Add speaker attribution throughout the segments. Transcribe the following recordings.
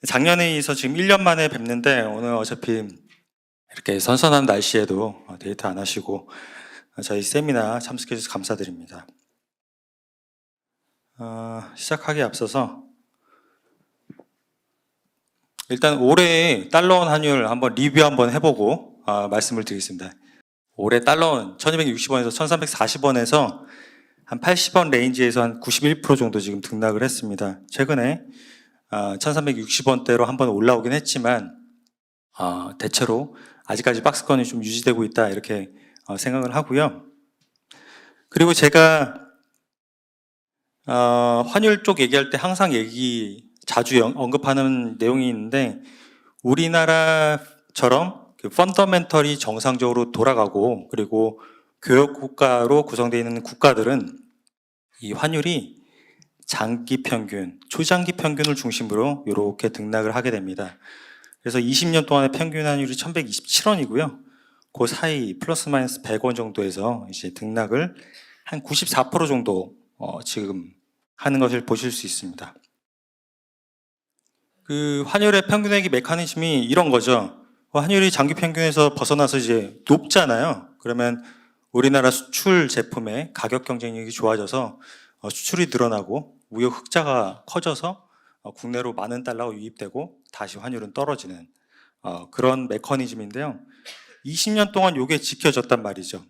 Speaker 1: 작년에 이어서 지금 1년 만에 뵙는데 오늘 어차피 이렇게 선선한 날씨에도 데이트 안 하시고 저희 세미나 참석해 주셔서 감사드립니다. 시작하기에 앞서서 일단 올해 달러원 환율 한번 리뷰 한번 해보고 말씀을 드리겠습니다. 올해 달러원 1260원에서 1340원에서 한 80원 레인지에서 한 91% 정도 지금 등락을 했습니다. 최근에 1360원대로 한번 올라오긴 했지만 대체로 아직까지 박스권이 좀 유지되고 있다 이렇게 생각을 하고요. 그리고 제가 환율 쪽 얘기할 때 항상 자주 언급하는 내용이 있는데, 우리나라처럼 그 펀더멘털이 정상적으로 돌아가고 그리고 교역 국가로 구성되어 있는 국가들은 이 환율이 장기 평균, 초장기 평균을 중심으로 이렇게 등락을 하게 됩니다. 그래서 20년 동안의 평균 환율이 1127원이고요. 그 사이 플러스 마이너스 100원 정도에서 이제 등락을 한 94% 정도 지금 하는 것을 보실 수 있습니다. 그 환율의 평균액이 메커니즘이 이런 거죠. 환율이 장기 평균에서 벗어나서 이제 높잖아요. 그러면 우리나라 수출 제품의 가격 경쟁력이 좋아져서 수출이 늘어나고 무역 흑자가 커져서 국내로 많은 달러가 유입되고 다시 환율은 떨어지는 그런 메커니즘인데요. 20년 동안 이게 지켜졌단 말이죠.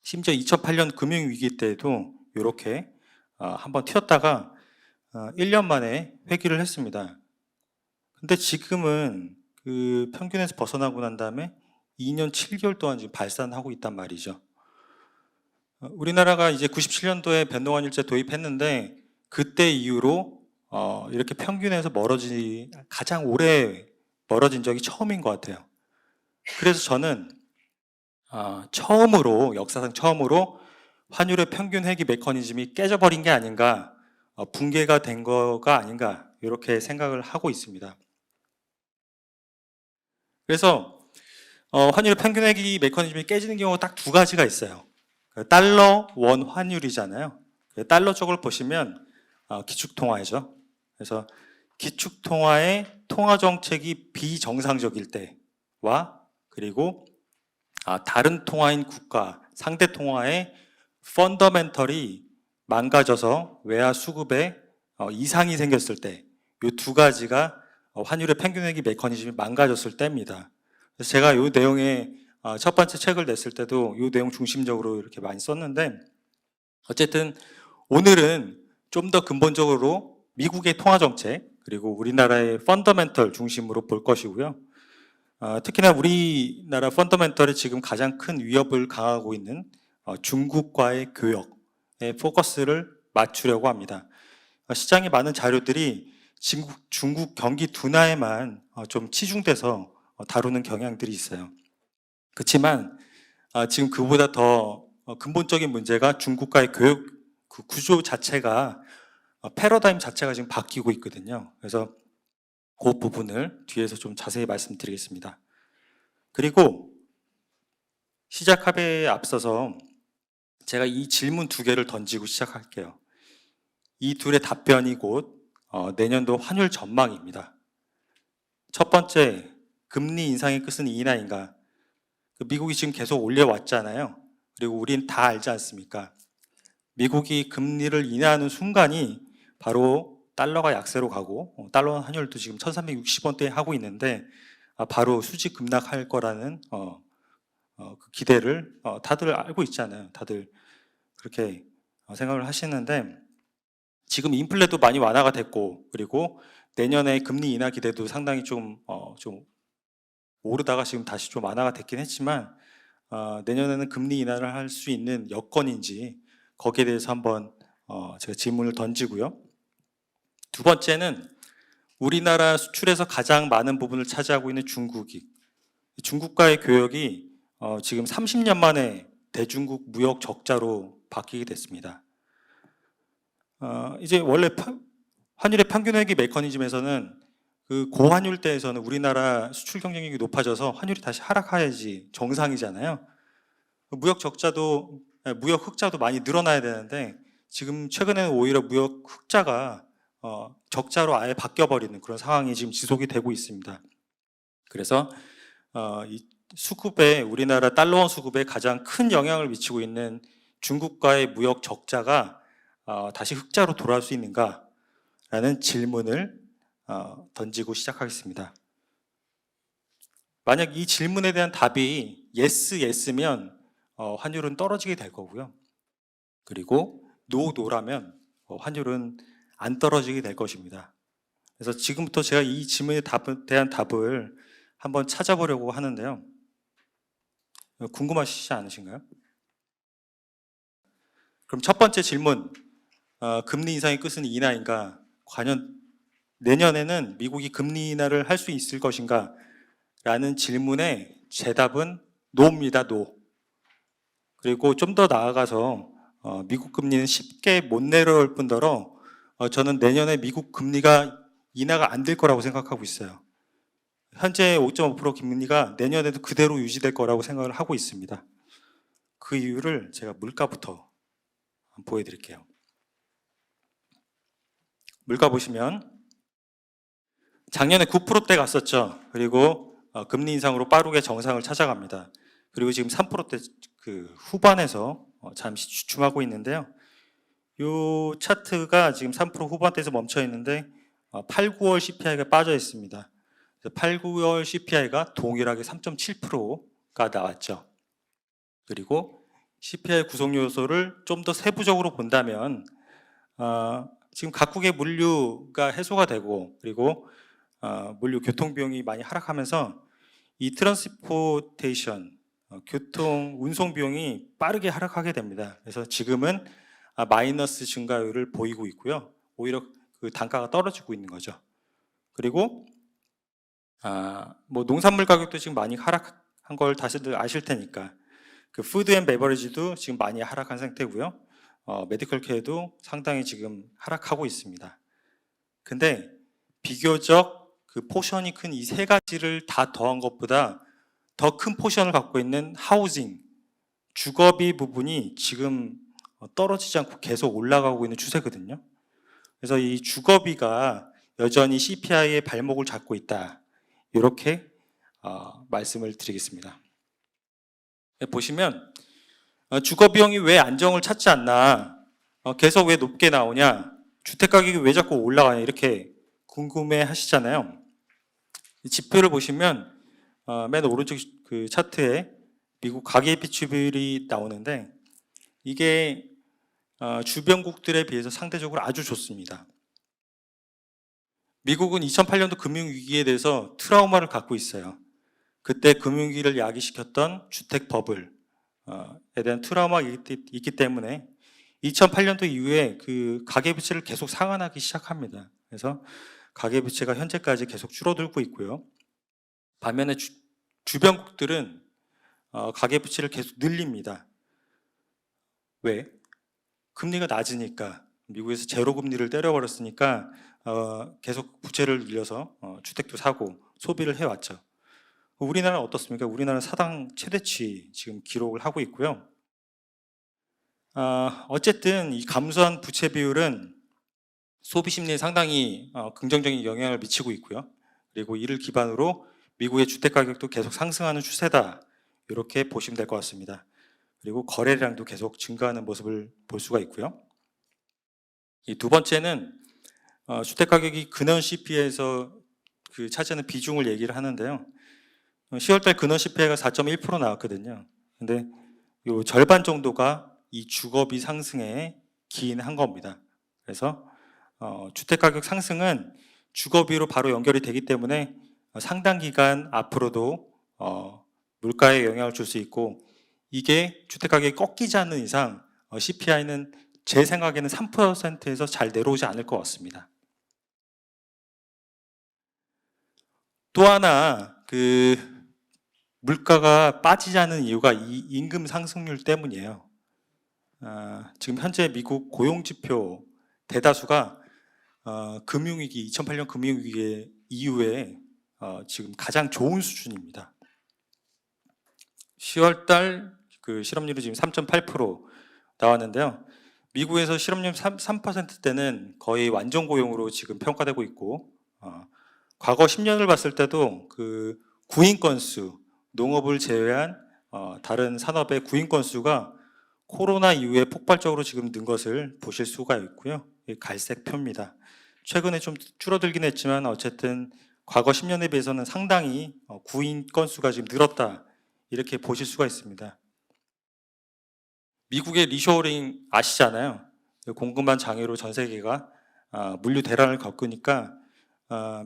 Speaker 1: 심지어 2008년 금융위기 때에도 이렇게 한번 튀었다가 1년 만에 회귀를 했습니다. 근데 지금은 그 평균에서 벗어나고 난 다음에 2년 7개월 동안 지금 발산하고 있단 말이죠. 우리나라가 이제 97년도에 변동환율제 도입했는데 그때 이후로 이렇게 평균에서 가장 오래 멀어진 적이 처음인 것 같아요. 그래서 저는 역사상 처음으로 환율의 평균 회귀 메커니즘이 깨져버린 게 아닌가, 붕괴가 된 거가 아닌가 이렇게 생각을 하고 있습니다. 그래서 환율의 평균 회귀 메커니즘이 깨지는 경우가 딱 두 가지가 있어요. 달러 원 환율이잖아요. 달러 쪽을 보시면 기축통화죠. 그래서 기축통화의 통화 정책이 비정상적일 때와 그리고 다른 통화인 국가 상대 통화의 펀더멘털이 망가져서 외화 수급에 이상이 생겼을 때, 이 두 가지가 환율의 평균회귀 메커니즘이 망가졌을 때입니다. 그래서 제가 이 내용에 첫 번째 책을 냈을 때도 이 내용 중심적으로 이렇게 많이 썼는데, 어쨌든 오늘은 좀 더 근본적으로 미국의 통화 정책 그리고 우리나라의 펀더멘털 중심으로 볼 것이고요. 특히나 우리나라 펀더멘털이 지금 가장 큰 위협을 강하고 있는 중국과의 교역에 포커스를 맞추려고 합니다. 시장에 많은 자료들이 중국 경기 둔화에만 좀 치중돼서 다루는 경향들이 있어요. 그렇지만 지금 그보다 더 근본적인 문제가 중국과의 교역 그 구조 자체가 패러다임 자체가 지금 바뀌고 있거든요. 그래서 그 부분을 뒤에서 좀 자세히 말씀드리겠습니다. 그리고 시작하기에 앞서서 제가 이 질문 두 개를 던지고 시작할게요. 이 둘의 답변이 곧 내년도 환율 전망입니다. 첫 번째, 금리 인상의 끝은 이나인가? 미국이 지금 계속 올려왔잖아요. 그리고 우린 다 알지 않습니까? 미국이 금리를 인하하는 순간이 바로 달러가 약세로 가고 달러 환율도 지금 1360원대에 하고 있는데 바로 수직 급락할 거라는 그 기대를 다들 알고 있잖아요. 다들 그렇게 생각을 하시는데, 지금 인플레도 많이 완화가 됐고 그리고 내년에 금리 인하 기대도 상당히 좀 오르다가 지금 다시 좀 완화가 됐긴 했지만 내년에는 금리 인하를 할 수 있는 여건인지 거기에 대해서 한번 제가 질문을 던지고요. 두 번째는 우리나라 수출에서 가장 많은 부분을 차지하고 있는 중국과의 교역이 지금 30년 만에 대중국 무역 적자로 바뀌게 됐습니다. 이제 원래 환율의 평균회귀 메커니즘에서는 그 고환율대에서는 우리나라 수출 경쟁력이 높아져서 환율이 다시 하락해야지 정상이잖아요. 무역 흑자도 많이 늘어나야 되는데 지금 최근에는 오히려 무역 흑자가 적자로 아예 바뀌어버리는 그런 상황이 지금 지속이 되고 있습니다. 그래서 이 수급에 우리나라 달러원 수급에 가장 큰 영향을 미치고 있는 중국과의 무역 적자가 다시 흑자로 돌아올 수 있는가라는 질문을 던지고 시작하겠습니다. 만약 이 질문에 대한 답이 yes, yes면 환율은 떨어지게 될 거고요. 그리고 no, no라면 환율은 안 떨어지게 될 것입니다. 그래서 지금부터 제가 이 질문에 대한 답을 한번 찾아보려고 하는데요. 궁금하시지 않으신가요? 그럼 첫 번째 질문, 금리 인상의 끝은 인하인가? 과연 내년에는 미국이 금리 인하를 할 수 있을 것인가? 라는 질문에 제 답은 no입니다. no. 그리고 좀 더 나아가서 미국 금리는 쉽게 못 내려올 뿐더러 저는 내년에 미국 금리가 인하가 안 될 거라고 생각하고 있어요. 현재 5.5% 금리가 내년에도 그대로 유지될 거라고 생각을 하고 있습니다. 그 이유를 제가 물가부터 보여드릴게요. 물가 보시면 작년에 9%대 갔었죠. 그리고 금리 인상으로 빠르게 정상을 찾아갑니다. 그리고 지금 3%대 그 후반에서 잠시 주춤하고 있는데요. 이 차트가 지금 3% 후반대에서 멈춰 있는데 8, 9월 CPI가 빠져 있습니다. 8, 9월 CPI가 동일하게 3.7%가 나왔죠. 그리고 CPI 구성 요소를 좀 더 세부적으로 본다면 지금 각국의 물류가 해소가 되고 그리고 물류 교통 비용이 많이 하락하면서 이 트랜스포테이션 교통 운송 비용이 빠르게 하락하게 됩니다. 그래서 지금은 마이너스 증가율을 보이고 있고요. 오히려 그 단가가 떨어지고 있는 거죠. 그리고 뭐 농산물 가격도 지금 많이 하락한 걸 다시들 아실 테니까 그 푸드 앤 베버리지도 지금 많이 하락한 상태고요. 메디컬 케어도 상당히 지금 하락하고 있습니다. 근데 비교적 그 포션이 큰 이 세 가지를 다 더한 것보다 더 큰 포션을 갖고 있는 하우징, 주거비 부분이 지금 떨어지지 않고 계속 올라가고 있는 추세거든요. 그래서 이 주거비가 여전히 CPI의 발목을 잡고 있다. 이렇게 말씀을 드리겠습니다. 보시면 주거비용이 왜 안정을 찾지 않나, 계속 왜 높게 나오냐, 주택가격이 왜 자꾸 올라가냐 이렇게 궁금해 하시잖아요. 이 지표를 보시면 맨 오른쪽 그 차트에 미국 가계비 비율이 나오는데 이게 주변국들에 비해서 상대적으로 아주 좋습니다. 미국은 2008년도 금융위기에 대해서 트라우마를 갖고 있어요. 그때 금융위기를 야기시켰던 주택버블에 대한 트라우마가 있기 때문에 2008년도 이후에 그 가계부채를 계속 상환하기 시작합니다. 그래서 가계부채가 현재까지 계속 줄어들고 있고요. 반면에 주변국들은 가계부채를 계속 늘립니다. 왜? 금리가 낮으니까, 미국에서 제로 금리를 때려버렸으니까 계속 부채를 늘려서 주택도 사고 소비를 해왔죠. 우리나라는 어떻습니까? 우리나라는 사상 최대치 지금 기록을 하고 있고요. 어쨌든 이 감소한 부채 비율은 소비 심리에 상당히 긍정적인 영향을 미치고 있고요. 그리고 이를 기반으로 미국의 주택 가격도 계속 상승하는 추세다. 이렇게 보시면 될 것 같습니다. 그리고 거래량도 계속 증가하는 모습을 볼 수가 있고요. 이 두 번째는 주택 가격이 근원 CPI에서 그 차지하는 비중을 얘기를 하는데요. 10월달 근원 CPI가 4.1% 나왔거든요. 근데 요 절반 정도가 이 주거비 상승에 기인한 겁니다. 그래서 주택 가격 상승은 주거비로 바로 연결이 되기 때문에 상당 기간 앞으로도 물가에 영향을 줄 수 있고, 이게 주택 가격이 꺾이지 않는 이상 CPI는 제 생각에는 3%에서 잘 내려오지 않을 것 같습니다. 또 하나 그 물가가 빠지지 않는 이유가 이 임금 상승률 때문이에요. 지금 현재 미국 고용지표 대다수가 금융위기, 2008년 금융위기 이후에 지금 가장 좋은 수준입니다. 10월달 그 실업률이 지금 3.8% 나왔는데요. 미국에서 실업률 3%대는 거의 완전 고용으로 지금 평가되고 있고, 과거 10년을 봤을 때도 그 구인 건수, 농업을 제외한 다른 산업의 구인 건수가 코로나 이후에 폭발적으로 지금 는 것을 보실 수가 있고요. 갈색표입니다. 최근에 좀 줄어들긴 했지만 어쨌든 과거 10년에 비해서는 상당히 구인 건수가 지금 늘었다, 이렇게 보실 수가 있습니다. 미국의 리쇼어링 아시잖아요. 공급망 장애로 전 세계가 물류 대란을 겪으니까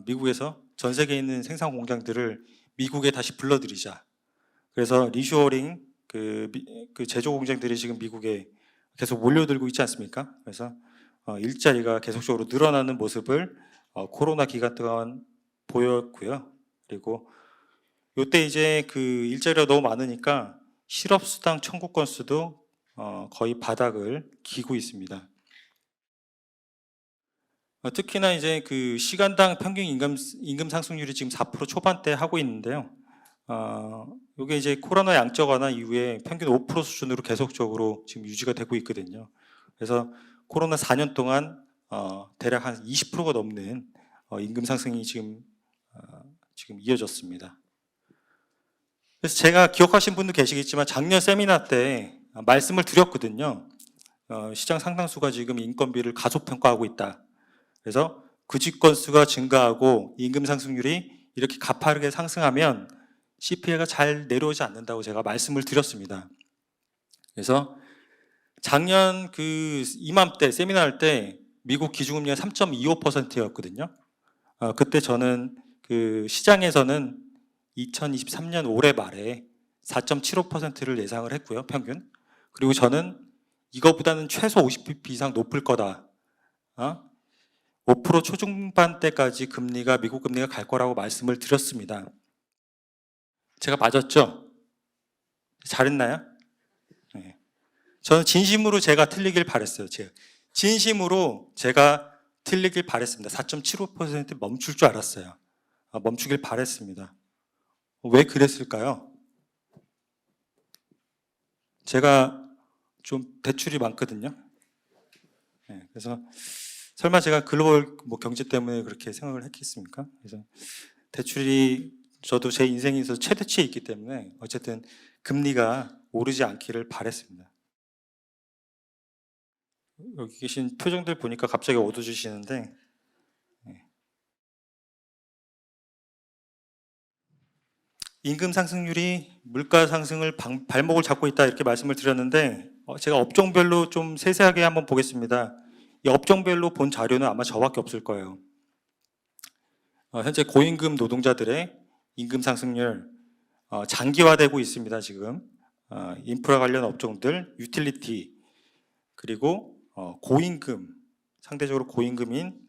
Speaker 1: 미국에서 전 세계에 있는 생산 공장들을 미국에 다시 불러들이자. 그래서 리쇼어링 그 제조 공장들이 지금 미국에 계속 몰려들고 있지 않습니까? 그래서 일자리가 계속적으로 늘어나는 모습을 코로나 기간 동안 보였고요. 그리고 이때 이제 그 일자리가 너무 많으니까 실업수당 청구 건수도 거의 바닥을 기고 있습니다. 특히나 이제 그 시간당 평균 임금 상승률이 지금 4% 초반대 하고 있는데요. 이게 이제 코로나 양적 완화 이후에 평균 5% 수준으로 계속적으로 지금 유지가 되고 있거든요. 그래서 코로나 4년 동안 대략 한 20%가 넘는 임금 상승이 지금 이어졌습니다. 그래서 제가 기억하신 분도 계시겠지만 작년 세미나 때 말씀을 드렸거든요. 시장 상당수가 지금 인건비를 가속 평가하고 있다. 그래서 구직 건수가 증가하고 임금 상승률이 이렇게 가파르게 상승하면 CPI가 잘 내려오지 않는다고 제가 말씀을 드렸습니다. 그래서 작년 그 이맘때 세미나 할 때 미국 기준금리가 3.25%였거든요. 그때 저는 그 시장에서는 2023년 올해 말에 4.75%를 예상을 했고요, 평균. 그리고 저는 이거보다는 최소 50bp 이상 높을 거다. 5% 초중반대까지 미국 금리가 갈 거라고 말씀을 드렸습니다. 제가 맞았죠? 잘했나요? 네. 저는 진심으로 제가 틀리길 바랬어요. 진심으로 제가 틀리길 바랬습니다. 4.75% 멈출 줄 알았어요. 멈추길 바랬습니다. 왜 그랬을까요? 제가 좀 대출이 많거든요. 네, 그래서 설마 제가 글로벌 경제 때문에 그렇게 생각을 했겠습니까? 그래서 대출이 저도 제 인생에서 최대치에 있기 때문에 어쨌든 금리가 오르지 않기를 바랬습니다. 여기 계신 표정들 보니까 갑자기 어두워지시는데, 임금 상승률이 물가 상승을 발목을 잡고 있다, 이렇게 말씀을 드렸는데 제가 업종별로 좀 세세하게 한번 보겠습니다. 이 업종별로 본 자료는 아마 저밖에 없을 거예요. 현재 고임금 노동자들의 임금 상승률 장기화되고 있습니다. 지금 인프라 관련 업종들, 유틸리티, 그리고 고임금, 상대적으로 고임금인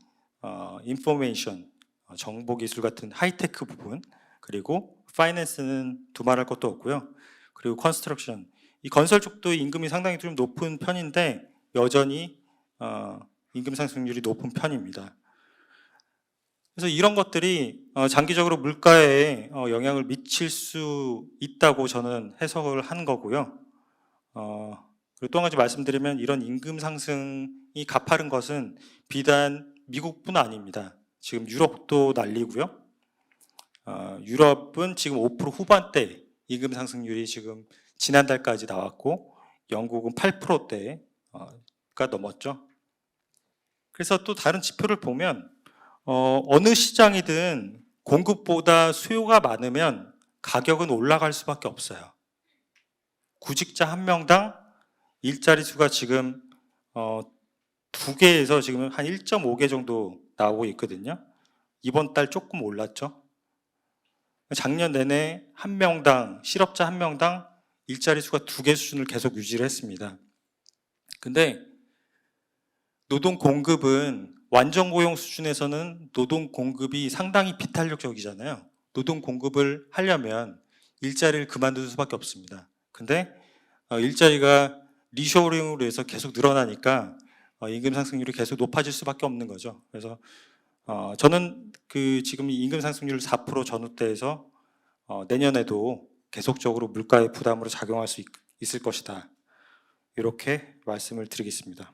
Speaker 1: 인포메이션, 정보기술 같은 하이테크 부분, 그리고 파이낸스는 두말할 것도 없고요. 그리고 컨스트럭션, 이 건설 쪽도 임금이 상당히 좀 높은 편인데 여전히 임금 상승률이 높은 편입니다. 그래서 이런 것들이 장기적으로 물가에 영향을 미칠 수 있다고 저는 해석을 한 거고요. 그리고 또 한 가지 말씀드리면 이런 임금 상승이 가파른 것은 비단 미국뿐 아닙니다. 지금 유럽도 난리고요. 유럽은 지금 5% 후반대 임금 상승률이 지금 지난달까지 나왔고, 영국은 8%대가 넘었죠. 그래서 또 다른 지표를 보면 어느 시장이든 공급보다 수요가 많으면 가격은 올라갈 수밖에 없어요. 구직자 한 명당 일자리 수가 지금 2개에서 지금 한 1.5개 정도 나오고 있거든요. 이번 달 조금 올랐죠. 작년 내내 실업자 한 명당 일자리 수가 2개 수준을 계속 유지를 했습니다. 근데 노동 공급은 완전 고용 수준에서는 노동 공급이 상당히 비탄력적이잖아요. 노동 공급을 하려면 일자리를 그만둘 수밖에 없습니다. 근데 일자리가 리쇼어링으로 해서 계속 늘어나니까 임금 상승률이 계속 높아질 수밖에 없는 거죠. 그래서 저는 지금 임금 상승률 4% 전후대에서 내년에도 계속적으로 물가의 부담으로 작용할 수 있을 것이다, 이렇게 말씀을 드리겠습니다.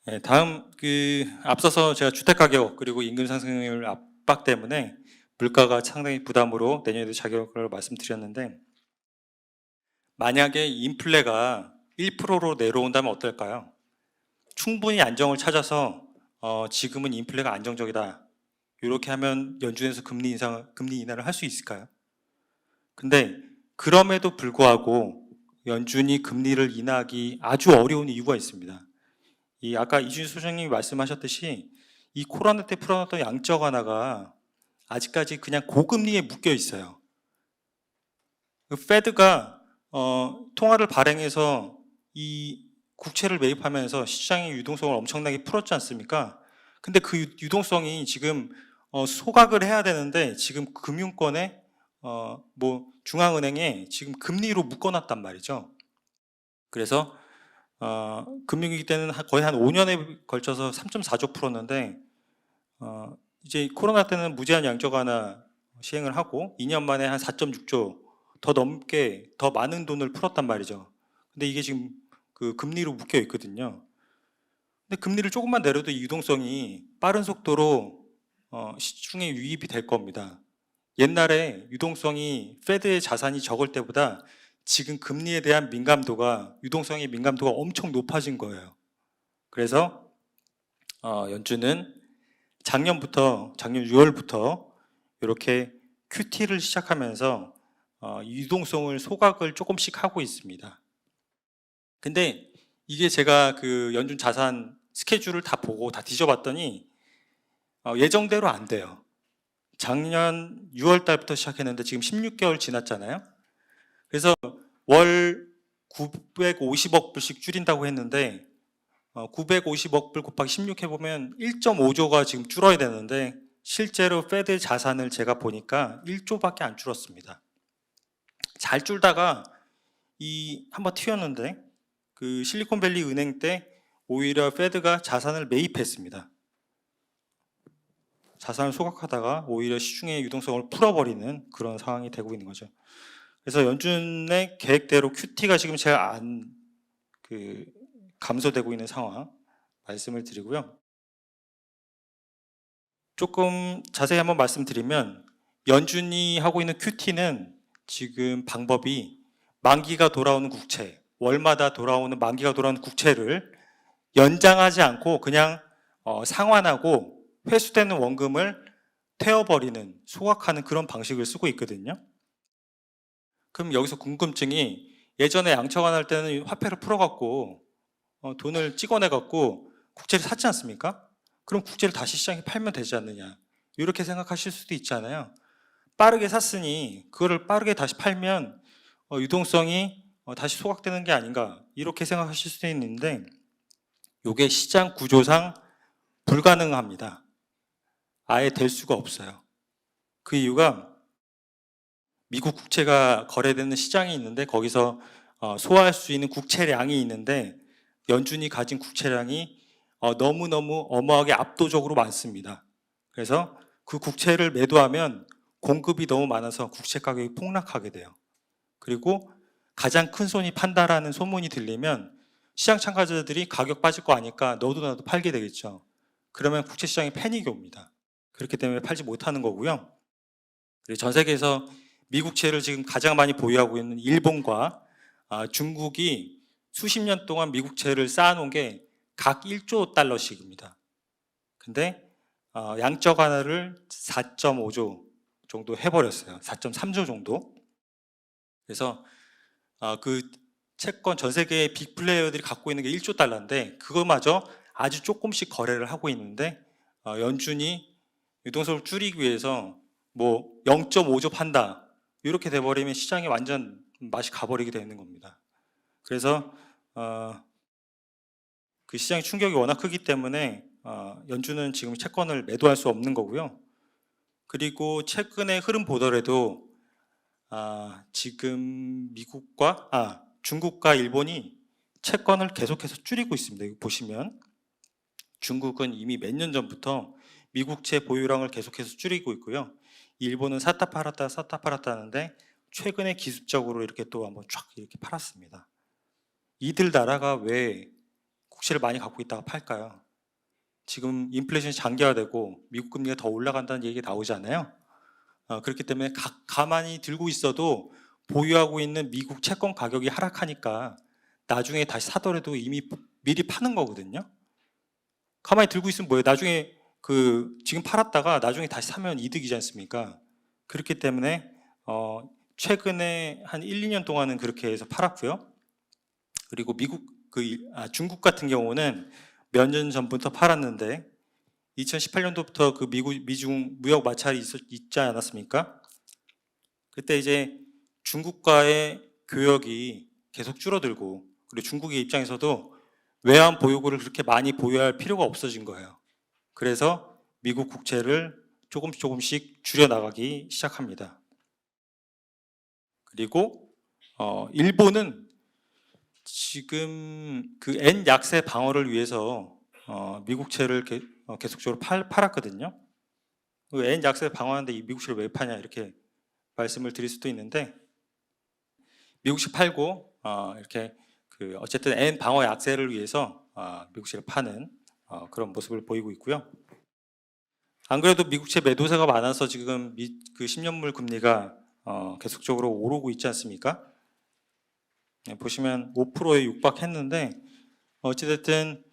Speaker 1: 네, 다음 앞서서 제가 주택 가격 그리고 임금 상승률 압박 때문에 물가가 상당히 부담으로 내년에도 작용할 걸 말씀드렸는데, 만약에 인플레가 1%로 내려온다면 어떨까요? 충분히 안정을 찾아서 지금은 인플레가 안정적이다, 이렇게 하면 연준에서 금리 인하를 할 수 있을까요? 근데 그럼에도 불구하고 연준이 금리를 인하하기 아주 어려운 이유가 있습니다. 아까 이준수 소장님이 말씀하셨듯이 이 코로나 때 풀어놨던 양적 완화가 아직까지 그냥 고금리에 묶여 있어요. 페드가 통화를 발행해서 이 국채를 매입하면서 시장의 유동성을 엄청나게 풀었지 않습니까? 근데 그 유동성이 지금 소각을 해야 되는데 지금 금융권에 중앙은행에 지금 금리로 묶어놨단 말이죠. 그래서 금융위기 때는 거의 한 5년에 걸쳐서 3.4조 풀었는데 이제 코로나 때는 무제한 양적 완화 시행을 하고 2년 만에 한 4.6조 더 넘게 더 많은 돈을 풀었단 말이죠. 근데 이게 지금 그 금리로 묶여 있거든요. 근데 금리를 조금만 내려도 이 유동성이 빠른 속도로 시중에 유입이 될 겁니다. 옛날에 유동성이 페드의 자산이 적을 때보다 지금 금리에 대한 유동성의 민감도가 엄청 높아진 거예요. 그래서 연준은 작년 6월부터 이렇게 QT를 시작하면서 유동성을 소각을 조금씩 하고 있습니다. 근데 이게 제가 그 연준 자산 스케줄을 다 보고 다 뒤져봤더니 예정대로 안 돼요. 작년 6월 달부터 시작했는데 지금 16개월 지났잖아요. 그래서 월 950억 불씩 줄인다고 했는데 950억 불 곱하기 16 해보면 1.5조가 지금 줄어야 되는데 실제로 페드 자산을 제가 보니까 1조밖에 안 줄었습니다. 잘 줄다가 한번 튀었는데 그 실리콘밸리 은행 때 오히려 페드가 자산을 매입했습니다. 자산을 소각하다가 오히려 시중의 유동성을 풀어버리는 그런 상황이 되고 있는 거죠. 그래서 연준의 계획대로 QT가 지금 잘 감소되고 있는 상황 말씀을 드리고요. 조금 자세히 한번 말씀드리면 연준이 하고 있는 QT는 지금 방법이 만기가 돌아오는 국채, 월마다 돌아오는 만기가 돌아오는 국채를 연장하지 않고 그냥 상환하고 회수되는 원금을 태워버리는, 소각하는 그런 방식을 쓰고 있거든요. 그럼 여기서 궁금증이, 예전에 양처환할 때는 화폐를 풀어갖고 돈을 찍어내갖고 국채를 샀지 않습니까? 그럼 국채를 다시 시장에 팔면 되지 않느냐, 이렇게 생각하실 수도 있잖아요. 빠르게 샀으니 그거를 빠르게 다시 팔면 유동성이 다시 소각되는 게 아닌가, 이렇게 생각하실 수도 있는데 이게 시장 구조상 불가능합니다. 아예 될 수가 없어요. 그 이유가 미국 국채가 거래되는 시장이 있는데 거기서 소화할 수 있는 국채량이 있는데 연준이 가진 국채량이 너무너무 어마하게 압도적으로 많습니다. 그래서 그 국채를 매도하면 공급이 너무 많아서 국채 가격이 폭락하게 돼요. 그리고 가장 큰 손이 판다라는 소문이 들리면 시장 참가자들이 가격 빠질 거 아니까 너도 나도 팔게 되겠죠. 그러면 국채 시장에 패닉이 옵니다. 그렇기 때문에 팔지 못하는 거고요. 그리고 전 세계에서 미국채를 지금 가장 많이 보유하고 있는 일본과 중국이 수십 년 동안 미국채를 쌓아놓은 게 각 1조 달러씩입니다. 근데 양적 완화를 4.5조 정도 해버렸어요. 4.3조 정도. 그래서 그 채권, 전 세계의 빅플레이어들이 갖고 있는 게 1조 달러인데 그거마저 아주 조금씩 거래를 하고 있는데 연준이 유동성을 줄이기 위해서 0.5조 판다, 이렇게 돼버리면 시장이 완전 맛이 가버리게 되는 겁니다. 그래서 그 시장의 충격이 워낙 크기 때문에 연준은 지금 채권을 매도할 수 없는 거고요. 그리고 최근의 흐름 보더라도 지금 중국과 일본이 채권을 계속해서 줄이고 있습니다. 여기 보시면 중국은 이미 몇 년 전부터 미국채 보유량을 계속해서 줄이고 있고요. 일본은 샀다 팔았다 하는데 최근에 기습적으로 이렇게 또 한번 쫙 이렇게 팔았습니다. 이들 나라가 왜 국채를 많이 갖고 있다가 팔까요? 지금 인플레이션이 장기화되고 미국 금리가 더 올라간다는 얘기가 나오잖아요. 그렇기 때문에 가만히 들고 있어도 보유하고 있는 미국 채권 가격이 하락하니까 나중에 다시 사더라도 이미 미리 파는 거거든요. 가만히 들고 있으면 뭐예요? 나중에 지금 팔았다가 나중에 다시 사면 이득이지 않습니까? 그렇기 때문에 최근에 한 1, 2년 동안은 그렇게 해서 팔았고요. 그리고 중국 같은 경우는 몇 년 전부터 팔았는데 2018년도부터 그 미중 무역 마찰이 있지 않았습니까? 그때 이제 중국과의 교역이 계속 줄어들고, 그리고 중국의 입장에서도 외환 보유고를 그렇게 많이 보유할 필요가 없어진 거예요. 그래서 미국 국채를 조금씩 줄여나가기 시작합니다. 그리고 일본은 지금 그 엔 약세 방어를 위해서 미국채를 계속적으로 팔았거든요. 엔 약세 방어하는데 이 미국채를 왜 파냐 이렇게 말씀을 드릴 수도 있는데, 미국채 팔고 이렇게 어쨌든 엔 방어 약세를 위해서 미국채를 파는 그런 모습을 보이고 있고요. 안 그래도 미국채 매도세가 많아서 지금 그 10년물 금리가 계속적으로 오르고 있지 않습니까? 보시면 5%에 육박했는데, 어찌됐든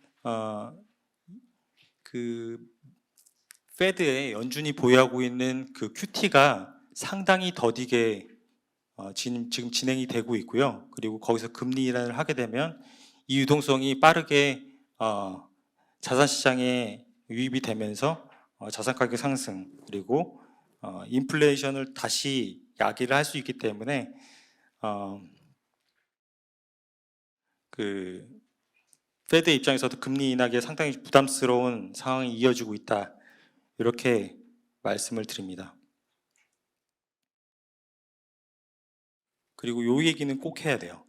Speaker 1: 그 페드의 연준이 보유하고 있는 그 QT가 상당히 더디게 지금 진행이 되고 있고요. 그리고 거기서 금리 인하를 하게 되면 이 유동성이 빠르게 자산시장에 유입이 되면서 자산 가격 상승, 그리고 인플레이션을 다시 야기를 할 수 있기 때문에 그 페드 입장에서도 금리 인하기에 상당히 부담스러운 상황이 이어지고 있다, 이렇게 말씀을 드립니다. 그리고 요 얘기는 꼭 해야 돼요.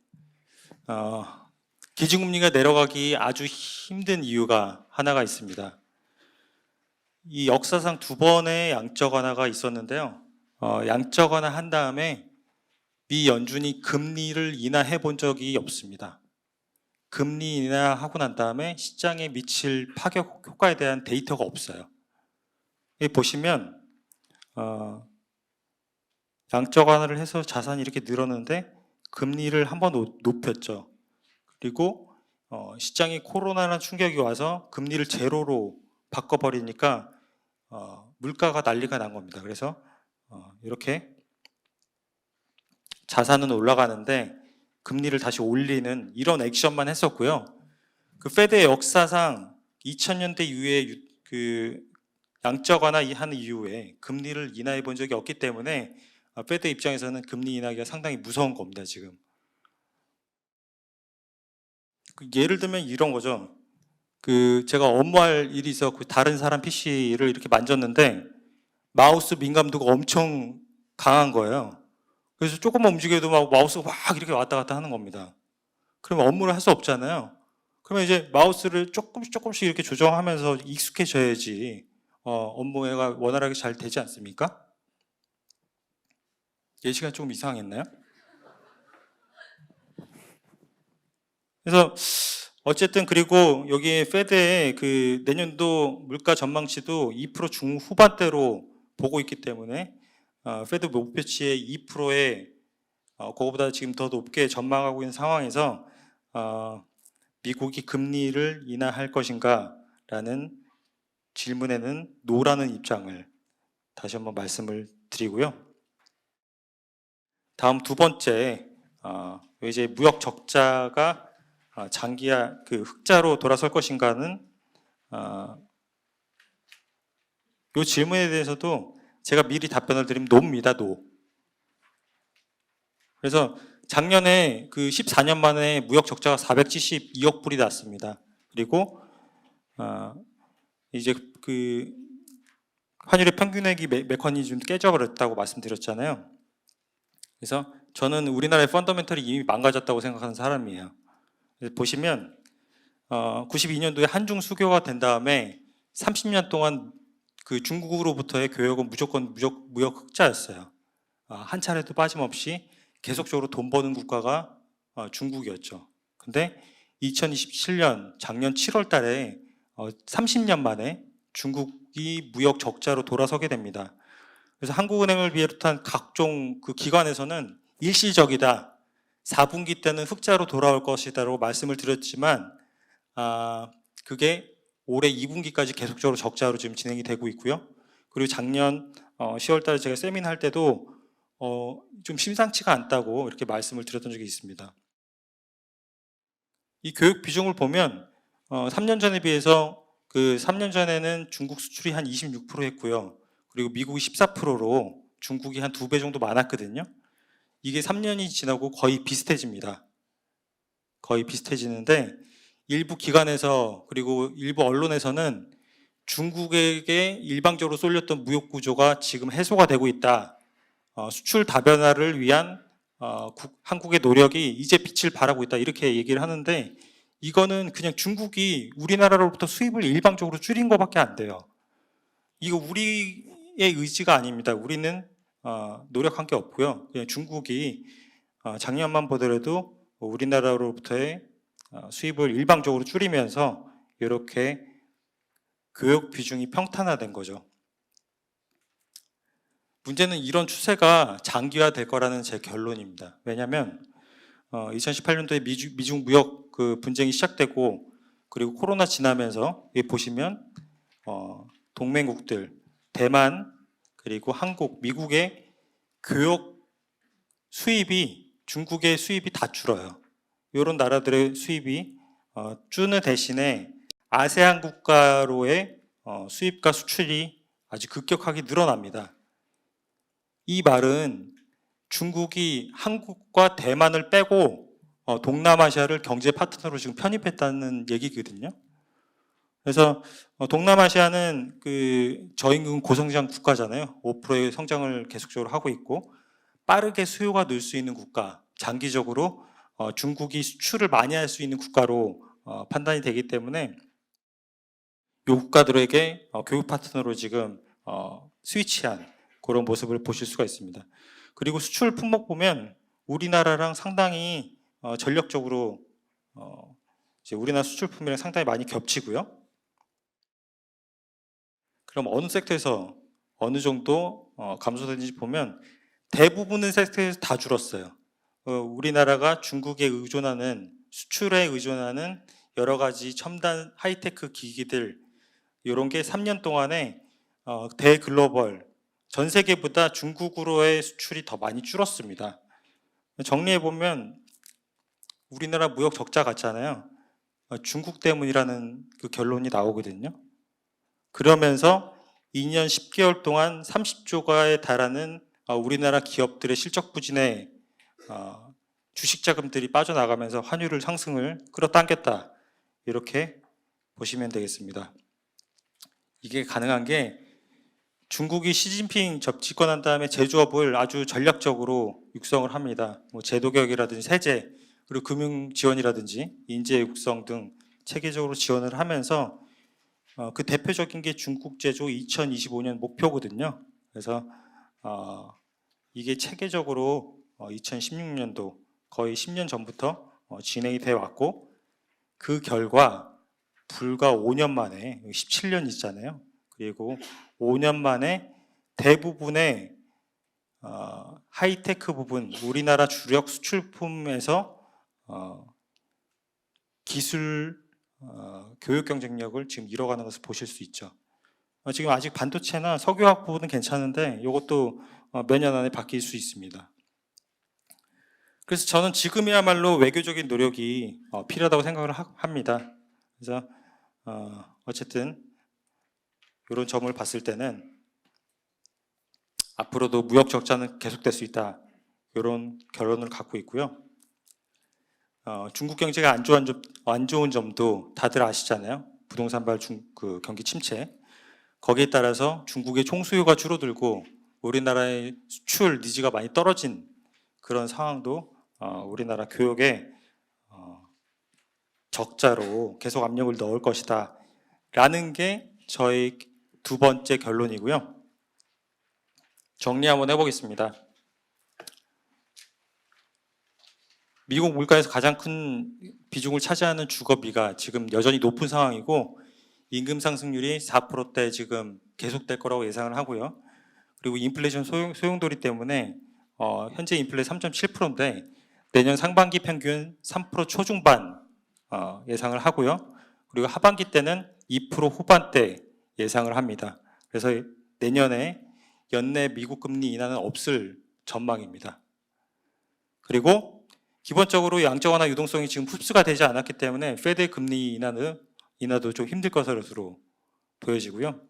Speaker 1: 기준금리가 내려가기 아주 힘든 이유가 하나가 있습니다. 이 역사상 2번의 양적 완화가 있었는데요. 양적 완화 한 다음에 미 연준이 금리를 인하해 본 적이 없습니다. 금리 인하하고 난 다음에 시장에 미칠 파격 효과에 대한 데이터가 없어요. 여기 보시면 양적 완화를 해서 자산이 이렇게 늘었는데 금리를 한번 높였죠. 그리고 시장이 코로나라는 충격이 와서 금리를 제로로 바꿔버리니까 물가가 난리가 난 겁니다. 그래서 이렇게 자산은 올라가는데 금리를 다시 올리는 이런 액션만 했었고요. 그 페드의 역사상 2000년대 이후에 그 양적 완화하는 이후에 금리를 인하해 본 적이 없기 때문에 페드 입장에서는 금리 인하기가 상당히 무서운 겁니다, 지금. 예를 들면 이런 거죠. 제가 업무할 일이 있어 다른 사람 PC를 이렇게 만졌는데 마우스 민감도가 엄청 강한 거예요. 그래서 조금만 움직여도 막 마우스가 막 이렇게 왔다 갔다 하는 겁니다. 그러면 업무를 할 수 없잖아요. 그러면 이제 마우스를 조금씩 이렇게 조정하면서 익숙해져야지 업무가 원활하게 잘 되지 않습니까? 예시가 조금 이상했나요? 그래서 어쨌든 그리고 여기 페드의 그 내년도 물가 전망치도 2% 중후반대로 보고 있기 때문에 페드 목표치의 2%에 그거보다 지금 더 높게 전망하고 있는 상황에서 미국이 금리를 인하할 것인가 라는 질문에는 노라는 입장을 다시 한번 말씀을 드리고요. 다음 두 번째, 이제 무역 적자가 장기화 흑자로 돌아설 것인가는 이 질문에 대해서도 제가 미리 답변을 드리면 노입니다. 노. 그래서 작년에 그 14년 만에 무역 적자가 472억 불이 났습니다. 그리고 이제 그 환율의 평균액이 메커니즘 깨져버렸다고 말씀드렸잖아요. 그래서 저는 우리나라의 펀더멘털이 이미 망가졌다고 생각하는 사람이에요. 보시면 92년도에 한중 수교가 된 다음에 30년 동안 그 중국으로부터의 교역은 무조건 무역 흑자였어요. 한 차례도 빠짐없이 계속적으로 돈 버는 국가가 중국이었죠. 근데 2027년 작년 7월 달에 30년 만에 중국이 무역 적자로 돌아서게 됩니다. 그래서 한국은행을 비롯한 각종 그 기관에서는 일시적이다, 4분기 때는 흑자로 돌아올 것이다라고 말씀을 드렸지만 그게 올해 2분기까지 계속적으로 적자로 지금 진행이 되고 있고요. 그리고 작년 10월 달에 제가 세미나 할 때도 좀 심상치가 않다고 이렇게 말씀을 드렸던 적이 있습니다. 이 교육 비중을 보면 3년 전에 비해서 그 3년 전에는 중국 수출이 한 26% 했고요. 그리고 미국이 14%로 중국이 한 2배 정도 많았거든요. 이게 3년이 지나고 거의 비슷해집니다. 거의 비슷해지는데 일부 기관에서 그리고 일부 언론에서는 중국에게 일방적으로 쏠렸던 무역 구조가 지금 해소가 되고 있다. 수출 다변화를 위한 한국의 노력이 이제 빛을 발하고 있다. 이렇게 얘기를 하는데 이거는 그냥 중국이 우리나라로부터 수입을 일방적으로 줄인 것밖에 안 돼요. 이거 우리의 의지가 아닙니다. 우리는 노력한 게 없고요. 그냥 중국이 작년만 보더라도 우리나라로부터의 수입을 일방적으로 줄이면서 이렇게 교역 비중이 평탄화된 거죠. 문제는 이런 추세가 장기화될 거라는 제 결론입니다. 왜냐하면 2018년도에 미중 무역 그 분쟁이 시작되고 그리고 코로나 지나면서 여기 보시면 동맹국들 대만 그리고 한국, 미국의 교역 수입이 중국의 수입이 다 줄어요. 이런 나라들의 수입이 주는 대신에 아세안 국가로의 수입과 수출이 아주 급격하게 늘어납니다. 이 말은 중국이 한국과 대만을 빼고 동남아시아를 경제 파트너로 지금 편입했다는 얘기거든요. 그래서 동남아시아는 그 저임금 고성장 국가잖아요. 5%의 성장을 계속적으로 하고 있고 빠르게 수요가 늘 수 있는 국가, 장기적으로 중국이 수출을 많이 할 수 있는 국가로 판단이 되기 때문에 이 국가들에게 교육 파트너로 지금 스위치한 그런 모습을 보실 수가 있습니다. 그리고 수출 품목 보면 우리나라랑 상당히 전력적으로 이제 우리나라 수출품이랑 상당히 많이 겹치고요. 그럼 어느 섹터에서 어느 정도 감소되는지 보면 대부분의 섹터에서 다 줄었어요. 우리나라가 중국에 의존하는 수출에 의존하는 여러 가지 첨단 하이테크 기기들 이런 게 3년 동안에 대글로벌 전 세계보다 중국으로의 수출이 더 많이 줄었습니다. 정리해 보면 우리나라 무역 적자 같잖아요. 중국 때문이라는 그 결론이 나오거든요. 그러면서 2년 10개월 동안 30조가에 달하는 우리나라 기업들의 실적 부진에 주식 자금들이 빠져나가면서 환율을 상승을 끌어당겼다. 이렇게 보시면 되겠습니다. 이게 가능한 게 중국이 시진핑 집권한 다음에 제조업을 아주 전략적으로 육성을 합니다. 뭐 제도개혁이라든지 세제, 그리고 금융 지원이라든지 인재 육성 등 체계적으로 지원을 하면서 그 대표적인 게 중국 제조 2025년 목표거든요. 그래서 이게 체계적으로 2016년도 거의 10년 전부터 진행이 돼 왔고 그 결과 불과 5년 만에 17년이잖아요. 그리고 5년 만에 대부분의 하이테크 부분 우리나라 주력 수출품에서 기술 교육 경쟁력을 지금 잃어가는 것을 보실 수 있죠. 지금 아직 반도체나 석유화학 부분은 괜찮은데 이것도 몇 년 안에 바뀔 수 있습니다. 그래서 저는 지금이야말로 외교적인 노력이 필요하다고 생각을 합니다. 그래서 어쨌든 이런 점을 봤을 때는 앞으로도 무역 적자는 계속될 수 있다. 이런 결론을 갖고 있고요. 중국 경제가 안 좋은 점도 다들 아시잖아요. 부동산발 그 경기 침체. 거기에 따라서 중국의 총수요가 줄어들고 우리나라의 수출 니즈가 많이 떨어진 그런 상황도 우리나라 교육에 적자로 계속 압력을 넣을 것이다 라는 게 저의 두 번째 결론이고요. 정리 한번 해보겠습니다. 미국 물가에서 가장 큰 비중을 차지하는 주거비가 지금 여전히 높은 상황이고 임금 상승률이 4%대 지금 계속될 거라고 예상을 하고요. 그리고 인플레이션 소용돌이 때문에 현재 인플레 3.7%인데 내년 상반기 평균 3% 초중반 예상을 하고요. 그리고 하반기 때는 2% 후반대 예상을 합니다. 그래서 내년에 연내 미국 금리 인하는 없을 전망입니다. 그리고 기본적으로 양적 완화 유동성이 지금 흡수가 되지 않았기 때문에 페드의 금리 인하도 좀 힘들 것으로 보여지고요.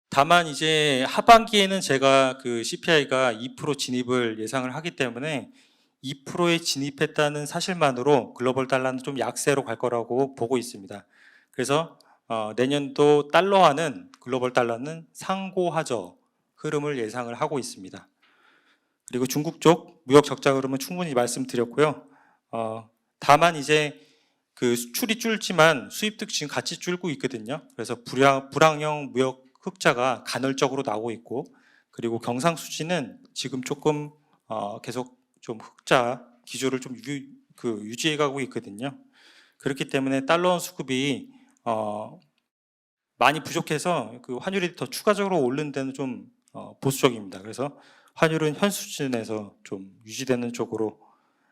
Speaker 1: 다만 이제 하반기에는 제가 그 CPI가 2% 진입을 예상을 하기 때문에 2%에 진입했다는 사실만으로 글로벌 달러는 좀 약세로 갈 거라고 보고 있습니다. 그래서 내년도 달러화는 글로벌 달러는 상고하저 흐름을 예상을 하고 있습니다. 그리고 중국 쪽 무역 적자 흐름은 충분히 말씀드렸고요. 다만 이제 그 수출이 줄지만 수입도 지금 같이 줄고 있거든요. 그래서 불황형 무역 흑자가 간헐적으로 나오고 있고, 그리고 경상수지는 지금 조금 계속 좀 흑자 기조를 좀 유지해가고 있거든요. 그렇기 때문에 달러 수급이 많이 부족해서 그 환율이 더 추가적으로 오르는 데는 좀 보수적입니다. 그래서 환율은 현 수준에서 좀 유지되는 쪽으로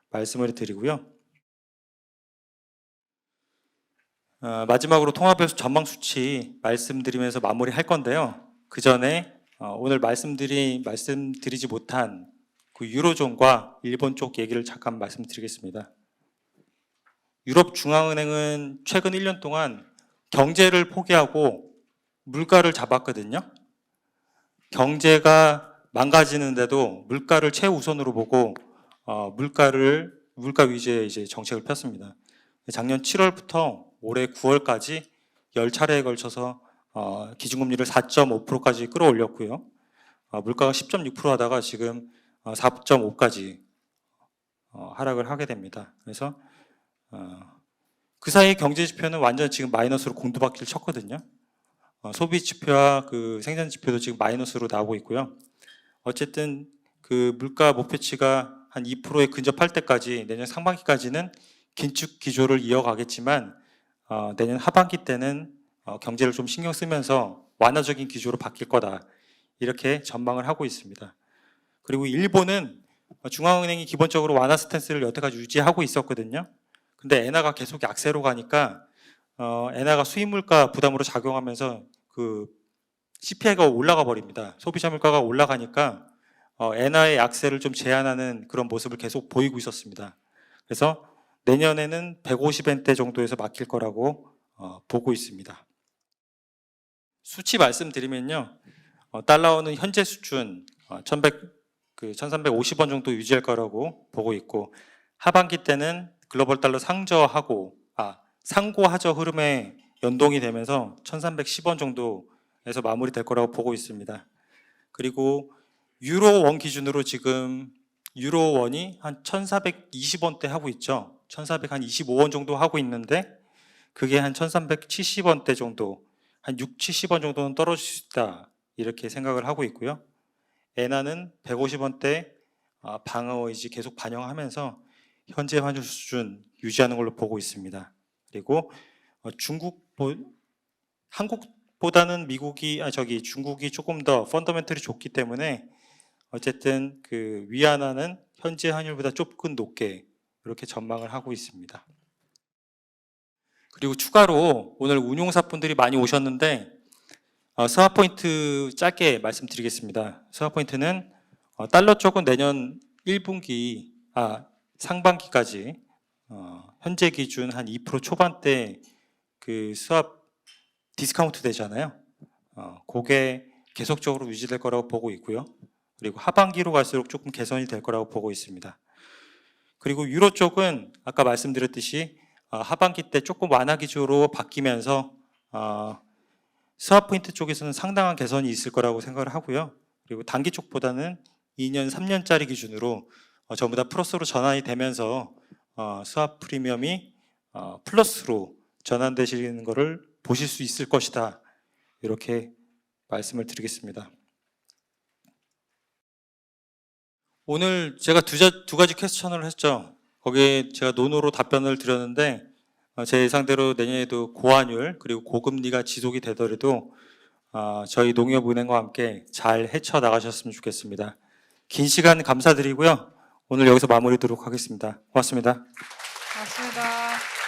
Speaker 1: 말씀을 드리고요. 마지막으로 통화배수 전망 수치 말씀드리면서 마무리할 건데요. 그 전에 오늘 말씀드리지 못한 그 유로존과 일본 쪽 얘기를 잠깐 말씀드리겠습니다. 유럽 중앙은행은 최근 1년 동안 경제를 포기하고 물가를 잡았거든요. 경제가 망가지는데도 물가를 최우선으로 보고 물가 위주의 이제 정책을 폈습니다. 작년 7월부터 올해 9월까지 10차례에 걸쳐서 기준금리를 4.5%까지 끌어올렸고요. 물가가 10.6% 하다가 지금 4.5까지 하락을 하게 됩니다. 그래서 그 사이 경제 지표는 완전 지금 마이너스로 공두박질 쳤거든요. 소비 지표와 그 생산 지표도 지금 마이너스로 나오고 있고요. 어쨌든 그 물가 목표치가 한 2%에 근접할 때까지 내년 상반기까지는 긴축 기조를 이어가겠지만 내년 하반기 때는 경제를 좀 신경 쓰면서 완화적인 기조로 바뀔 거다, 이렇게 전망을 하고 있습니다. 그리고 일본은 중앙은행이 기본적으로 완화 스탠스를 여태까지 유지하고 있었거든요. 근데 엔화가 계속 약세로 가니까 엔화가 수입 물가 부담으로 작용하면서 그 CPI가 올라가 버립니다. 소비자 물가가 올라가니까 엔화의 약세를 좀 제한하는 그런 모습을 계속 보이고 있었습니다. 그래서 내년에는 150엔대 정도에서 막힐 거라고 보고 있습니다. 수치 말씀드리면요, 달러는 현재 수준 1350원 정도 유지할 거라고 보고 있고, 하반기 때는 글로벌 달러 상고하저 흐름에 연동이 되면서 1310원 정도에서 마무리될 거라고 보고 있습니다. 그리고 유로원 기준으로 지금 유로원이 한 1420원대 하고 있죠. 1425원 정도 하고 있는데 그게 한 1370원대 정도, 한 70원 정도는 떨어질 수 있다, 이렇게 생각을 하고 있고요. 엔화는 150원대 방어 의지 계속 반영하면서 현재 환율 수준 유지하는 걸로 보고 있습니다. 그리고 한국보다는 중국이 조금 더 펀더멘털이 좋기 때문에 어쨌든 그 위안화는 현재 환율보다 조금 높게 이렇게 전망을 하고 있습니다. 그리고 추가로 오늘 운용사분들이 많이 오셨는데 스왑 포인트 짧게 말씀드리겠습니다. 스왑 포인트는 달러 쪽은 내년 1분기 상반기까지 현재 기준 한 2% 초반대 그 스왑 디스카운트 되잖아요. 그게 계속적으로 유지될 거라고 보고 있고요. 그리고 하반기로 갈수록 조금 개선이 될 거라고 보고 있습니다. 그리고 유로 쪽은 아까 말씀드렸듯이 하반기 때 조금 완화 기조로 바뀌면서 스왑 포인트 쪽에서는 상당한 개선이 있을 거라고 생각을 하고요. 그리고 단기 쪽보다는 2년, 3년짜리 기준으로 전부 다 플러스로 전환이 되면서 스왑 프리미엄이 플러스로 전환되시는 것을 보실 수 있을 것이다, 이렇게 말씀을 드리겠습니다. 오늘 제가 두 가지 퀘스천을 했죠. 거기에 제가 논어로 답변을 드렸는데 제 예상대로 내년에도 고환율 그리고 고금리가 지속이 되더라도 저희 농협은행과 함께 잘 헤쳐나가셨으면 좋겠습니다. 긴 시간 감사드리고요. 오늘 여기서 마무리하도록 하겠습니다. 고맙습니다.
Speaker 2: 고맙습니다.